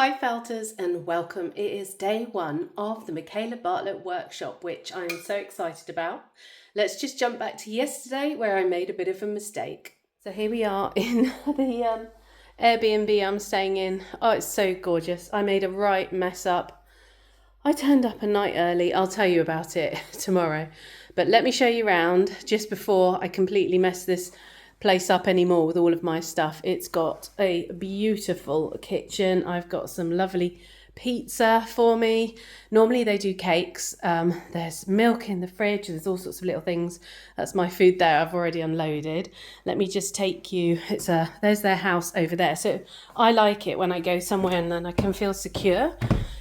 Hi Felters and welcome. It is day one of the Mikaela Bartlett workshop, which I'm so excited about. Let's just jump back to yesterday where I made a bit of a mistake. So here we are in the Airbnb I'm staying in. Oh, it's so gorgeous. I made a right mess up. I turned up a night early. I'll tell you about it tomorrow. But let me show you around just before I completely mess this place up anymore with all of my stuff. It's got a beautiful kitchen. I've got some lovely pizza for me. Normally they do cakes. There's milk in the fridge. There's all sorts of little things. That's my food there. I've already unloaded. Let me just take you. There's their house over there. So I like it when I go somewhere and then I can feel secure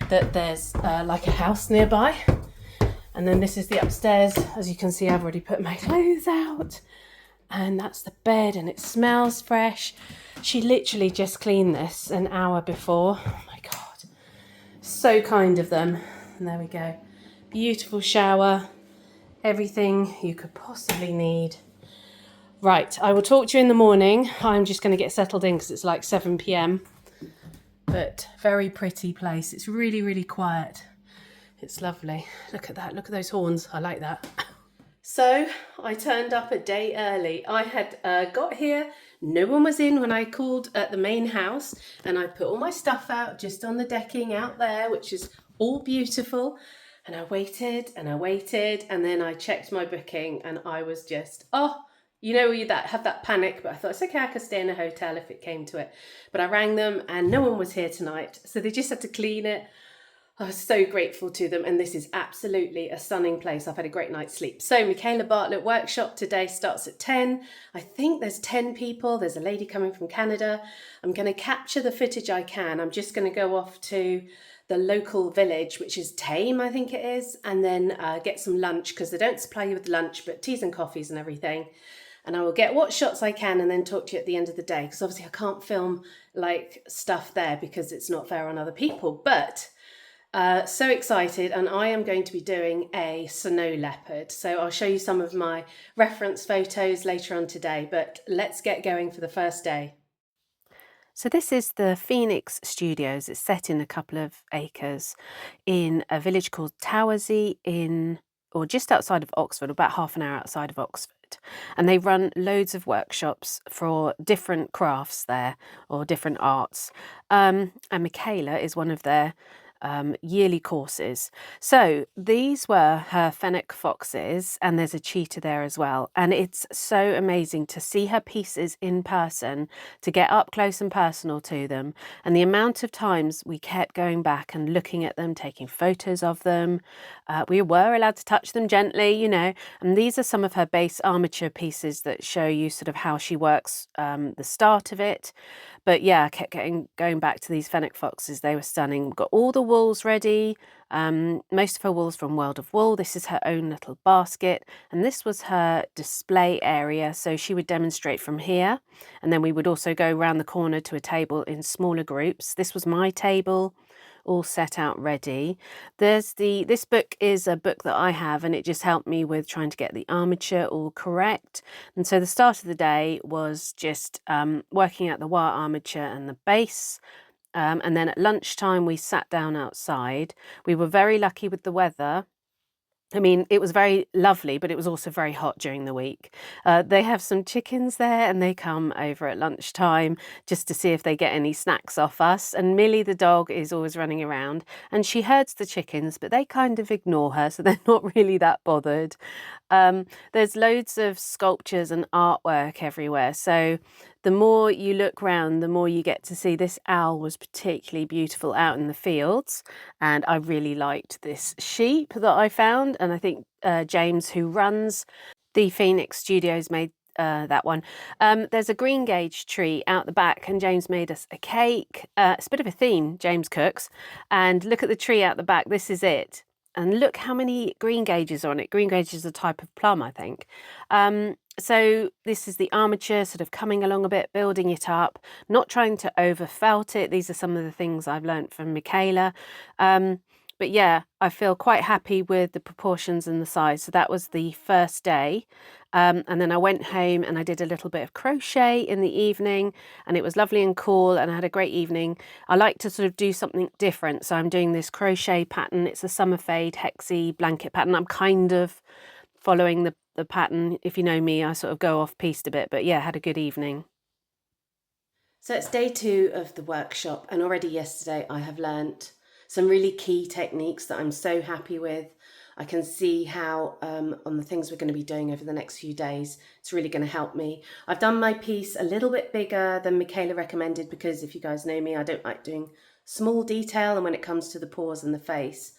that there's like a house nearby. And then this is the upstairs. As you can see, I've already put my clothes out. And that's the bed and it smells fresh. She literally just cleaned this an hour before. Oh my God. So kind of them. And there we go. Beautiful shower. Everything you could possibly need. Right, I will talk to you in the morning. I'm just going to get settled in because it's like 7 p.m. But very pretty place. It's really, really quiet. It's lovely. Look at that. Look at those horns. I like that. So I turned up a day early. I had got here, no one was in when I called at the main house, and I put all my stuff out just on the decking out there, which is all beautiful. And I waited and I waited, and then I checked my booking and I was just, you have that panic, but I thought it's okay, I could stay in a hotel if it came to it. But I rang them and no one was here tonight, so they just had to clean it. I was so grateful to them, and this is absolutely a stunning place. I've had a great night's sleep. So Mikaela Bartlett workshop today starts at 10. I think there's 10 people. There's a lady coming from Canada. I'm going to capture the footage I can. I'm just going to go off to the local village, which is Tame, I think it is, and then get some lunch because they don't supply you with lunch, but teas and coffees and everything. And I will get what shots I can and then talk to you at the end of the day, because obviously I can't film like stuff there because it's not fair on other people. But so excited, and I am going to be doing a snow leopard. So I'll show you some of my reference photos later on today, but let's get going for the first day. So this is the Phoenix Studios. It's set in a couple of acres in a village called Towersey or just outside of Oxford, about half an hour outside of Oxford. And they run loads of workshops for different crafts there or different arts. And Mikaela is one of their yearly courses. So these were her fennec foxes, and there's a cheetah there as well. And it's so amazing to see her pieces in person, to get up close and personal to them. And the amount of times we kept going back and looking at them, taking photos of them. We were allowed to touch them gently, and these are some of her base armature pieces that show you sort of how she works the start of it. But yeah, I kept going back to these fennec foxes. They were stunning. We've got all the wools ready. Most of her wool's from World of Wool. This is her own little basket. And this was her display area. So she would demonstrate from here. And then we would also go around the corner to a table in smaller groups. This was my table, all set out ready. This book is a book that I have, and it just helped me with trying to get the armature all correct. And so the start of the day was just working out the wire armature and the base. And then at lunchtime, we sat down outside. We were very lucky with the weather. I mean, it was very lovely, but it was also very hot during the week. They have some chickens there, and they come over at lunchtime just to see if they get any snacks off us. And Millie, the dog, is always running around, and she herds the chickens, but they kind of ignore her, so they're not really that bothered. There's loads of sculptures and artwork everywhere. So the more you look round, the more you get to see. This owl was particularly beautiful out in the fields, and I really liked this sheep that I found. And I think James, who runs the Phoenix Studios, made that one. There's a green gage tree out the back, and James made us a cake. It's a bit of a theme, James cooks. And look at the tree out the back. This is it. And look how many green gages are on it. Green gage is a type of plum, I think. So this is the armature sort of coming along a bit, building it up, not trying to overfelt it. These are some of the things I've learnt from Mikaela. But yeah, I feel quite happy with the proportions and the size. So that was the first day. And then I went home and I did a little bit of crochet in the evening, and it was lovely and cool, and I had a great evening. I like to sort of do something different, so I'm doing this crochet pattern. It's a summer fade hexy blanket pattern. I'm kind of following the pattern. If you know me, I sort of go off piste a bit, but yeah, had a good evening. So it's day 2 of the workshop, and already yesterday I have learnt some really key techniques that I'm so happy with. I can see how on the things we're going to be doing over the next few days, it's really going to help me. I've done my piece a little bit bigger than Mikaela recommended, because if you guys know me, I don't like doing small detail, and when it comes to the paws and the face,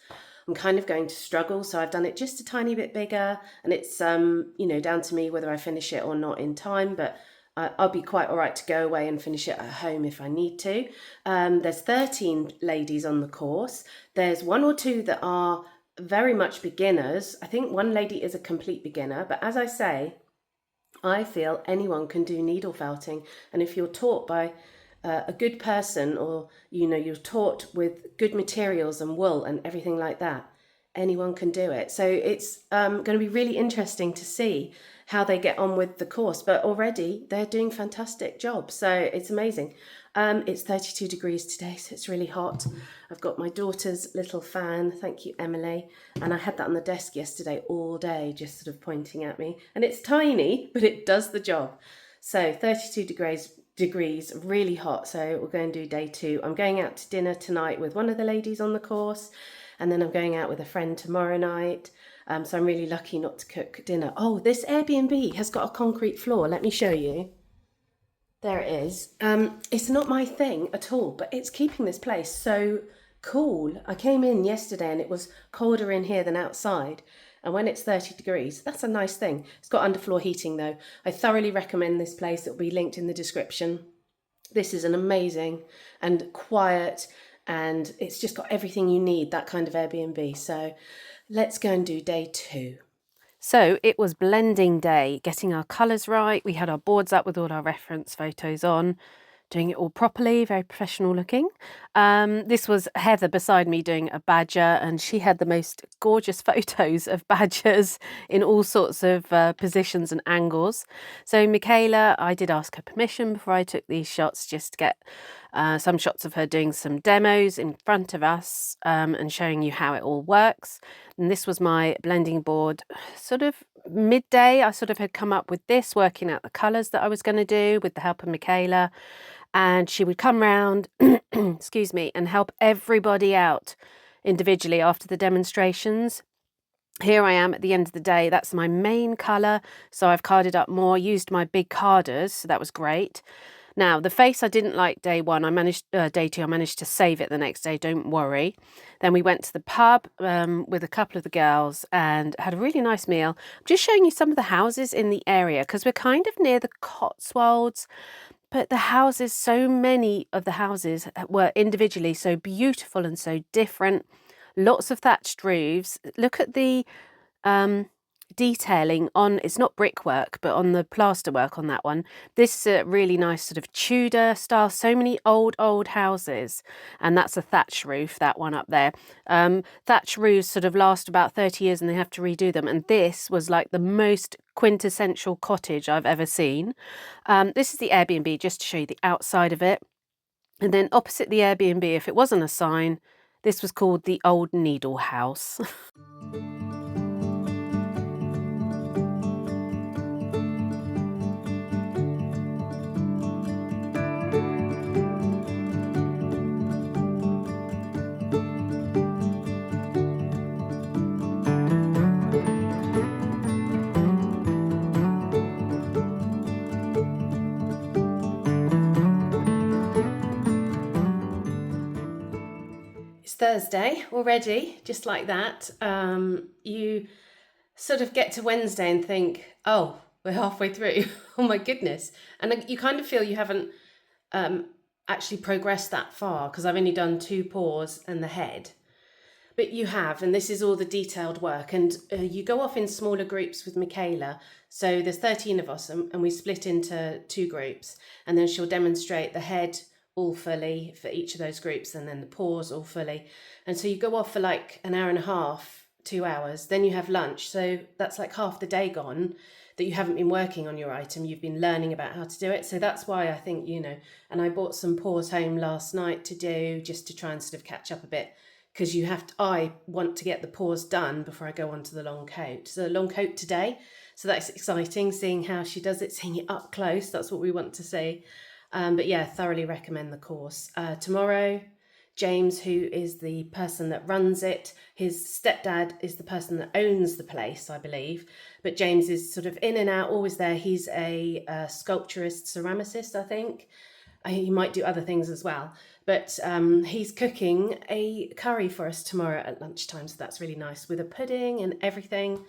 I'm kind of going to struggle. So I've done it just a tiny bit bigger, and it's down to me whether I finish it or not in time, but I'll be quite all right to go away and finish it at home if I need to. There's 13 ladies on the course. There's 1 or 2 that are very much beginners. I think one lady is a complete beginner, but as I say, I feel anyone can do needle felting. And if you're taught by a good person, or you're taught with good materials and wool and everything like that, anyone can do it. So it's going to be really interesting to see how they get on with the course, but already they're doing fantastic jobs, so it's amazing. It's 32 degrees today, so it's really hot. I've got my daughter's little fan, thank you Emily, and I had that on the desk yesterday all day, just sort of pointing at me, and it's tiny, but it does the job. So 32 degrees, really hot. So we're going to do day 2. I'm going out to dinner tonight with one of the ladies on the course, and then I'm going out with a friend tomorrow night. So I'm really lucky not to cook dinner. Oh, this Airbnb has got a concrete floor. Let me show you. There it is. It's not my thing at all, but it's keeping this place so cool. I came in yesterday and it was colder in here than outside. And when it's 30 degrees, that's a nice thing. It's got underfloor heating though. I thoroughly recommend this place. It'll be linked in the description. This is an amazing and quiet, and it's just got everything you need, that kind of Airbnb. So let's go and do day 2. So it was blending day, getting our colours right. We had our boards up with all our reference photos on, doing it all properly, very professional looking. This was Heather beside me doing a badger, and she had the most gorgeous photos of badgers in all sorts of positions and angles. So Mikaela, I did ask her permission before I took these shots, just to get some shots of her doing some demos in front of us and showing you how it all works. And this was my blending board, sort of midday. I sort of had come up with this, working out the colours that I was going to do with the help of Mikaela. And she would come round, excuse me, and help everybody out individually after the demonstrations. Here I am at the end of the day. That's my main colour, so I've carded up more, used my big carders, so that was great. Now, the face I didn't like day 1. Day 2, I managed to save it the next day, don't worry. Then we went to the pub with a couple of the girls and had a really nice meal. I'm just showing you some of the houses in the area, because we're kind of near the Cotswolds. But the houses, so many of the houses were individually so beautiful and so different. Lots of thatched roofs. Look at the detailing on, it's not brickwork, but on the plaster work on that one. This is a really nice sort of Tudor style. So many old houses. And that's a thatch roof, that one up there. Thatch roofs sort of last about 30 years and they have to redo them. And this was like the most quintessential cottage I've ever seen. This is the Airbnb, just to show you the outside of it. And then opposite the Airbnb, if it wasn't a sign, this was called the Old Needle House. Thursday already, just like that. You sort of get to Wednesday and think, oh, we're halfway through. Oh my goodness. And you kind of feel you haven't actually progressed that far, because I've only done 2 paws and the head. But you have, and this is all the detailed work. And you go off in smaller groups with Mikaela. So there's 13 of us, and we split into 2 groups. And then she'll demonstrate the head all fully for each of those groups, and then the paws all fully. And so you go off for like an hour and a half, 2 hours, then you have lunch. So that's like half the day gone. that you haven't been working on your item, you've been learning about how to do it. So that's why I think, and I bought some paws home last night to do, just to try and sort of catch up a bit, because I want to get the paws done before I go on to the long coat. So the long coat today, so that's exciting, seeing how she does it, seeing it up close. That's what we want to see. But yeah, thoroughly recommend the course. Tomorrow, James, who is the person that runs it, his stepdad is the person that owns the place, I believe. But James is sort of in and out, always there. He's a sculpturist, ceramicist, I think. He might do other things as well. But he's cooking a curry for us tomorrow at lunchtime. So that's really nice, with a pudding and everything.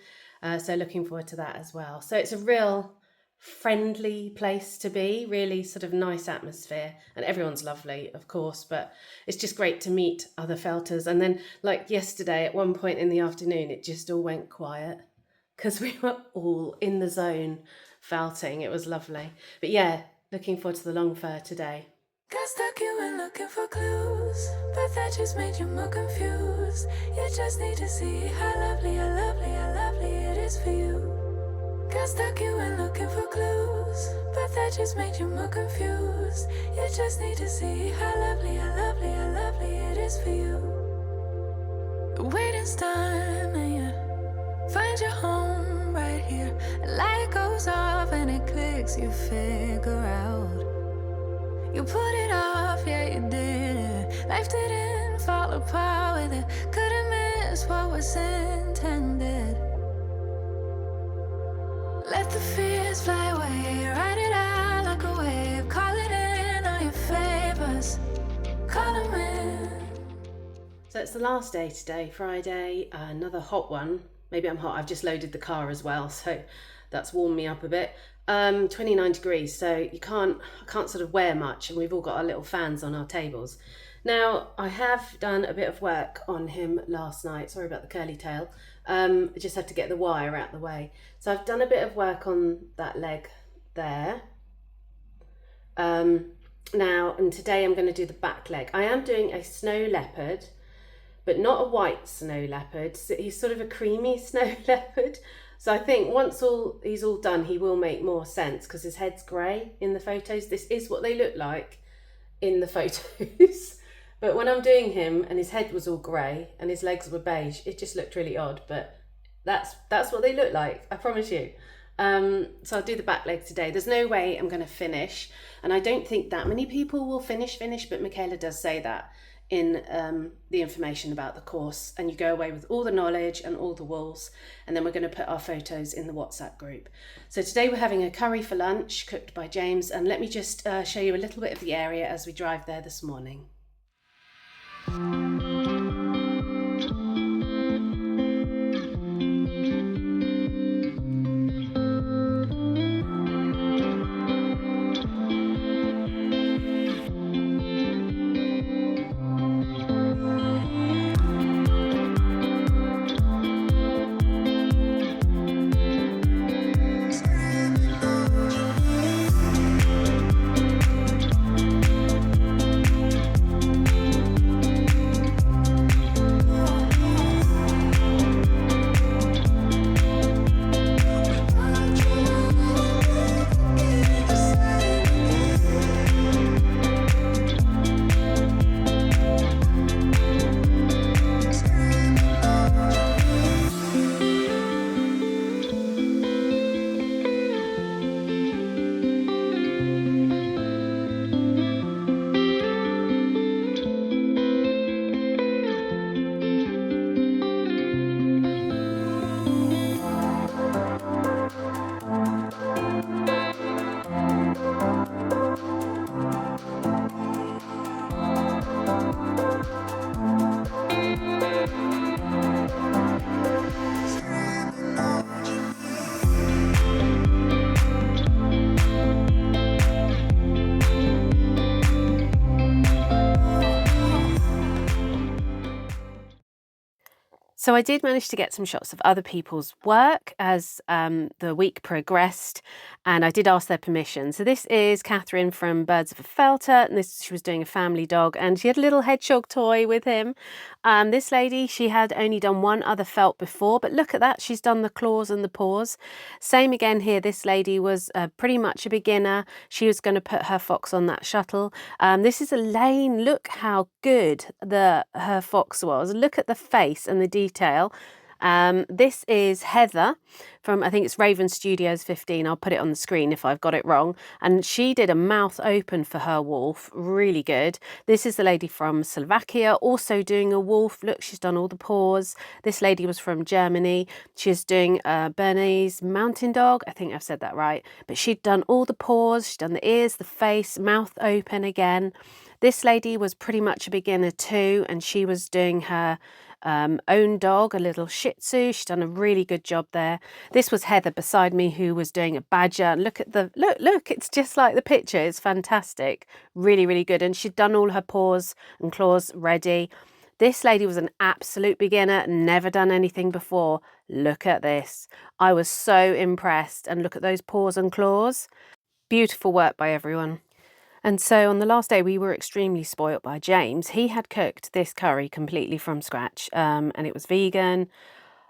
So looking forward to that as well. So it's a real friendly place to be, really sort of nice atmosphere, and everyone's lovely, of course, but it's just great to meet other felters. And then, like yesterday, at one point in the afternoon, it just all went quiet because we were all in the zone felting. It was lovely. But yeah, looking forward to the long fur today. Got stuck, you went looking for clues, but that just made you more confused. You just need to see how lovely, how lovely, how lovely it is for you. Got stuck, you went looking for clues, but that just made you more confused. You just need to see how lovely, how lovely, how lovely it is for you. Waiting's done and you find your home right here. A light goes off and it clicks, you figure out. You put it off, yeah you did it. Life didn't fall apart with it. Couldn't miss what was intended. Let the fears fly away, ride it out like a wave. Call it in all your favors, call them in. So it's the last day today, Friday, another hot one. Maybe I'm hot, I've just loaded the car as well, so that's warmed me up a bit. 29 degrees, so I can't sort of wear much, and we've all got our little fans on our tables. Now, I have done a bit of work on him last night. Sorry about the curly tail. I just had to get the wire out the way. So I've done a bit of work on that leg there. Now, and today I'm going to do the back leg. I am doing a snow leopard, but not a white snow leopard. So he's sort of a creamy snow leopard. So I think once he's all done, he will make more sense, because his head's grey in the photos. This is what they look like in the photos. But when I'm doing him and his head was all grey and his legs were beige, it just looked really odd. But that's what they look like, I promise you. So I'll do the back leg today. There's no way I'm going to finish. And I don't think that many people will finish, but Mikaela does say that in the information about the course, and you go away with all the knowledge and all the wools, and then we're going to put our photos in the WhatsApp group. So today we're having a curry for lunch cooked by James, and let me just show you a little bit of the area as we drive there this morning. So I did manage to get some shots of other people's work as the week progressed, and I did ask their permission. So this is Catherine from Birds of a Felter, and she was doing a family dog, and she had a little hedgehog toy with him. This lady, she had only done one other felt before, but look at that, she's done the claws and the paws. Same again here, this lady was pretty much a beginner. She was going to put her fox on that shuttle. This is Elaine. Look how good her fox was. Look at the face and the detail. This is Heather from, I think it's Raven Studios 15. I'll put it on the screen if I've got it wrong. And she did a mouth open for her wolf. Really good. This is the lady from Slovakia, also doing a wolf. Look, she's done all the paws. This lady was from Germany. She's doing a Bernese mountain dog. I think I've said that right. But she'd done all the paws. She'd done the ears, the face, mouth open again. This lady was pretty much a beginner too, and she was doing her own dog, a little Shih Tzu. She's done a really good job there. This was Heather beside me, who was doing a badger. Look at the look, it's just like the picture. It's fantastic. Really, really good. And she'd done all her paws and claws ready. This lady was an absolute beginner, never done anything before. Look at this. I was so impressed. And look at those paws and claws. Beautiful work by everyone. And so on the last day, we were extremely spoilt by James. He had cooked this curry completely from scratch, and it was vegan.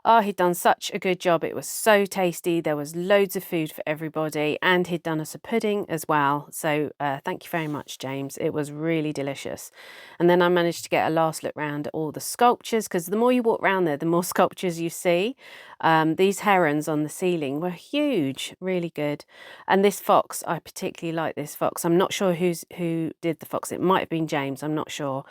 Oh, he'd done such a good job. It was so tasty. There was loads of food for everybody, and he'd done us a pudding as well. So thank you very much, James. It was really delicious. And then I managed to get a last look round at all the sculptures, because the more you walk around there, the more sculptures you see. These herons on the ceiling were huge, really good. And this fox, I particularly like this fox. I'm not sure who did the fox. It might have been James, I'm not sure.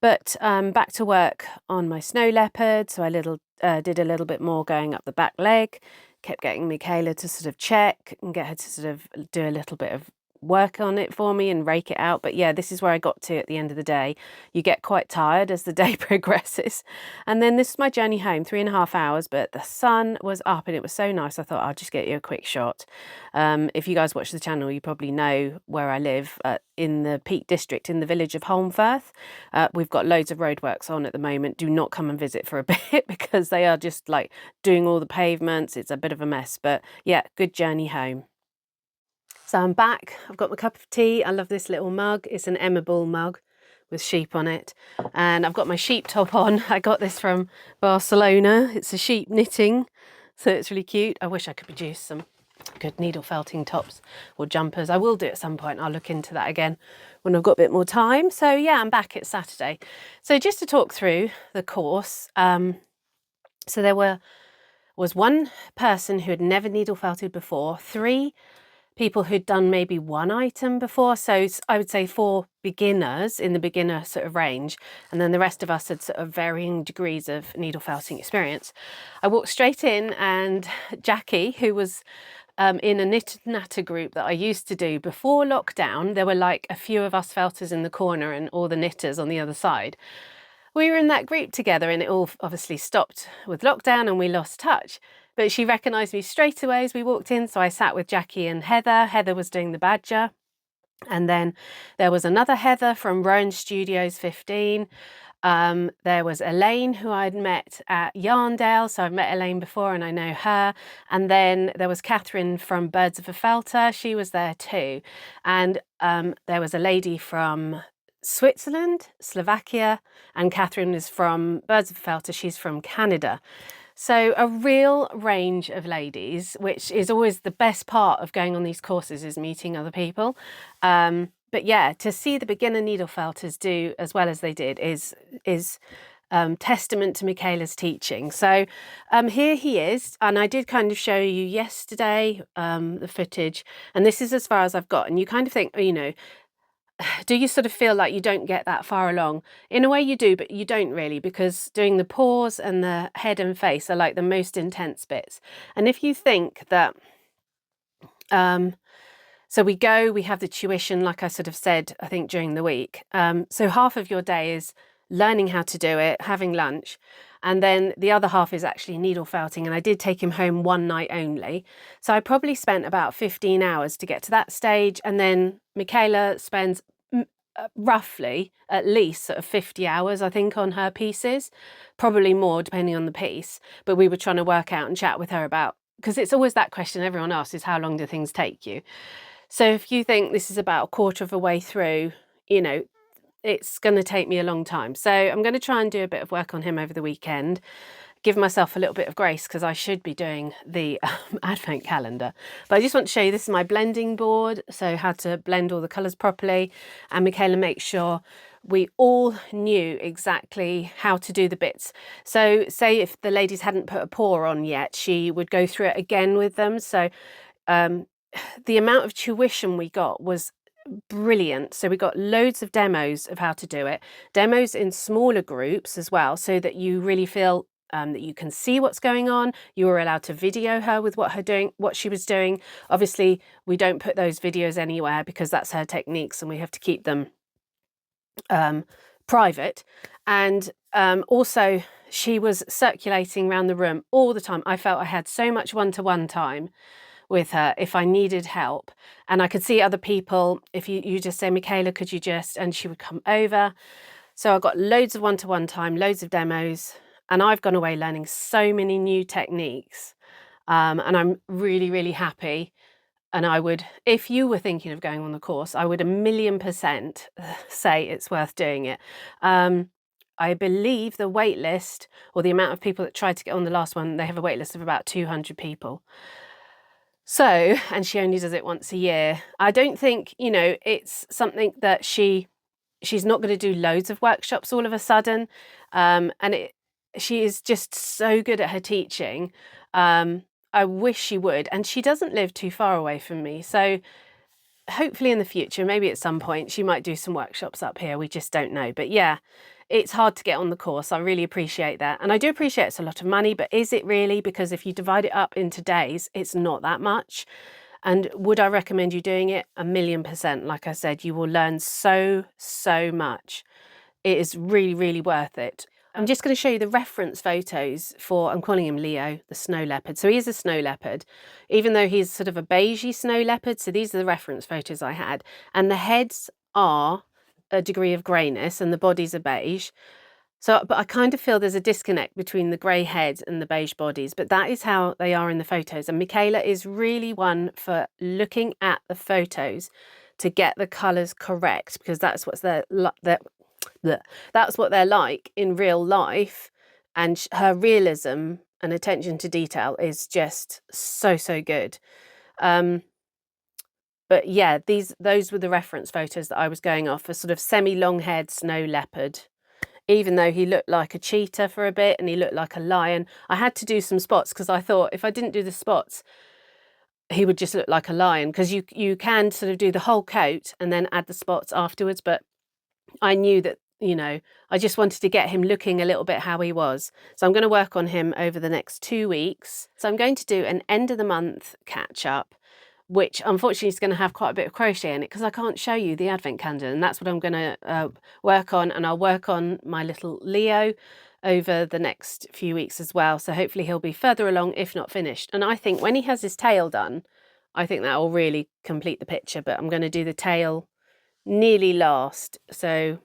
But back to work on my snow leopard. So I did a little bit more going up the back leg, kept getting Mikaela to sort of check and get her to sort of do a little bit of work on it for me and rake it out. But yeah, this is where I got to at the end of the day. You get quite tired as the day progresses. And then this is my journey home, 3.5 hours, but the sun was up and it was so nice. I thought I'll just get you a quick shot. If you guys watch the channel, you probably know where I live, in the Peak District in the village of Holmfirth. We've got loads of roadworks on at the moment. Do not come and visit for a bit because they are just like doing all the pavements. It's a bit of a mess, but yeah, good journey home. So I'm back. I've got my cup of tea. I love this little mug. It's an Emma Bull mug with sheep on it. And I've got my sheep top on. I got this from Barcelona. It's a sheep knitting, so it's really cute. I wish I could produce some good needle felting tops or jumpers. I will do it at some point. I'll look into that again when I've got a bit more time. So yeah, I'm back. It's Saturday. So just to talk through the course. So there was one person who had never needle felted before, 3 people who'd done maybe one item before. So I would say 4 beginners in the beginner sort of range. And then the rest of us had sort of varying degrees of needle felting experience. I walked straight in and Jackie, who was in a knit natter group that I used to do before lockdown, there were like a few of us felters in the corner and all the knitters on the other side. We were in that group together and it all obviously stopped with lockdown and we lost touch. But she recognised me straight away as we walked in, so I sat with Jackie and Heather. Heather was doing the badger. And then there was another Heather from Rowan Studios 15. There was Elaine, who I'd met at Yarndale, so I've met Elaine before and I know her. And then there was Catherine from Birds of a Felter. She was there too. And there was a lady from Switzerland, Slovakia, and Catherine is from Birds of a Felter. She's from Canada. So a real range of ladies, which is always the best part of going on these courses, is meeting other people. But yeah, to see the beginner needle felters do as well as they did is testament to Mikaela's teaching. So here he is, and I did kind of show you yesterday the footage, and this is as far as I've got. And you kind of think, oh, you know, do you sort of feel like you don't get that far along? In a way you do, but you don't really, because doing the paws and the head and face are like the most intense bits. And if you think that, so we have the tuition, like I sort of said, I think during the week. So half of your day is learning how to do it, having lunch, and then the other half is actually needle felting. And I did take him home one night only. So I probably spent about 15 hours to get to that stage. And then Mikaela spends roughly at least sort of 50 hours, I think, on her pieces, probably more depending on the piece. But we were trying to work out and chat with her about, because it's always that question everyone asks is how long do things take you? So if you think this is about a quarter of a way through, you know, it's going to take me a long time. So I'm going to try and do a bit of work on him over the weekend, give myself a little bit of grace because I should be doing the advent calendar. But I just want to show you, this is my blending board, so how to blend all the colours properly. And Mikaela makes sure we all knew exactly how to do the bits. So say if the ladies hadn't put a paw on yet, she would go through it again with them. So the amount of tuition we got was brilliant. So we got loads of demos of how to do it, demos in smaller groups as well, so that you really feel that you can see what's going on. You were allowed to video her with what she was doing. Obviously, we don't put those videos anywhere because that's her techniques and we have to keep them private. And also, she was circulating around the room all the time. I felt I had so much one-to-one time with her if I needed help. And I could see other people, if you just say, Mikaela, could you just, and she would come over. So I got loads of one-to-one time, loads of demos, and I've gone away learning so many new techniques. And I'm really, really happy. And I would, if you were thinking of going on the course, I would 1,000,000% say it's worth doing it. I believe the wait list, or the amount of people that tried to get on the last one, they have a wait list of about 200 people. So, and she only does it once a year. I don't think, you know, it's something that she's not going to do loads of workshops all of a sudden. She is just so good at her teaching. I wish she would. And she doesn't live too far away from me. So hopefully in the future, maybe at some point, she might do some workshops up here. We just don't know. But yeah, it's hard to get on the course. I really appreciate that. And I do appreciate it's a lot of money, but is it really? Because if you divide it up into days, it's not that much. And would I recommend you doing it? 1,000,000%. Like I said, you will learn so much. It is really, really worth it. I'm just going to show you the reference photos for, I'm calling him Leo, the snow leopard. So he is a snow leopard, even though he's sort of a beigey snow leopard. So these are the reference photos I had. And the heads are a degree of greyness and the bodies are beige. So, but I kind of feel there's a disconnect between the grey heads and the beige bodies, but that is how they are in the photos. And Mikaela is really one for looking at the photos to get the colours correct, because that's what they're like in real life. And her realism and attention to detail is just so good. But yeah, those were the reference photos that I was going off, a sort of semi-long-haired snow leopard. Even though he looked like a cheetah for a bit and he looked like a lion, I had to do some spots because I thought if I didn't do the spots, he would just look like a lion, because you can sort of do the whole coat and then add the spots afterwards. But I knew that, you know, I just wanted to get him looking a little bit how he was. So I'm going to work on him over the next 2 weeks. So I'm going to do an end of the month catch up, which unfortunately is going to have quite a bit of crochet in it because I can't show you the advent calendar, and that's what I'm going to work on. And I'll work on my little Leo over the next few weeks as well. So hopefully he'll be further along, if not finished. And I think when he has his tail done, I think that will really complete the picture. But I'm going to do the tail nearly last. So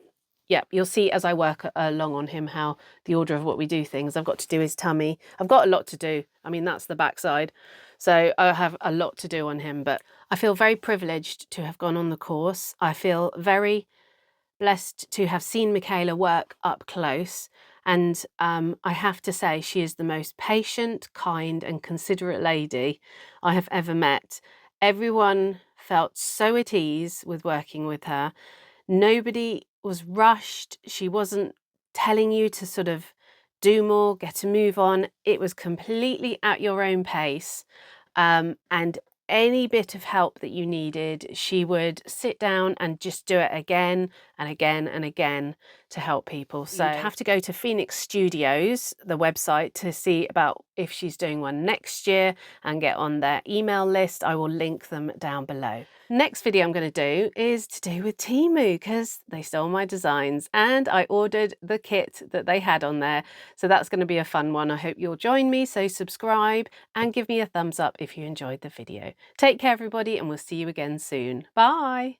yeah, you'll see as I work along on him how the order of what we do things. I've got to do his tummy. I've got a lot to do. I mean, that's the backside. So I have a lot to do on him, but I feel very privileged to have gone on the course. I feel very blessed to have seen Mikaela work up close. And I have to say, she is the most patient, kind and considerate lady I have ever met. Everyone felt so at ease with working with her. Nobody was rushed. She wasn't telling you to sort of do more, get a move on. It was completely at your own pace. And any bit of help that you needed, she would sit down and just do it again and again and again to help people. So you'd have to go to Phoenix Studios, the website, to see about if she's doing one next year and get on their email list. I will link them down below. Next video I'm going to do is to do with Temu, because they stole my designs and I ordered the kit that they had on there. So that's going to be a fun one. I hope you'll join me. So subscribe and give me a thumbs up if you enjoyed the video. Take care, everybody, and we'll see you again soon. Bye.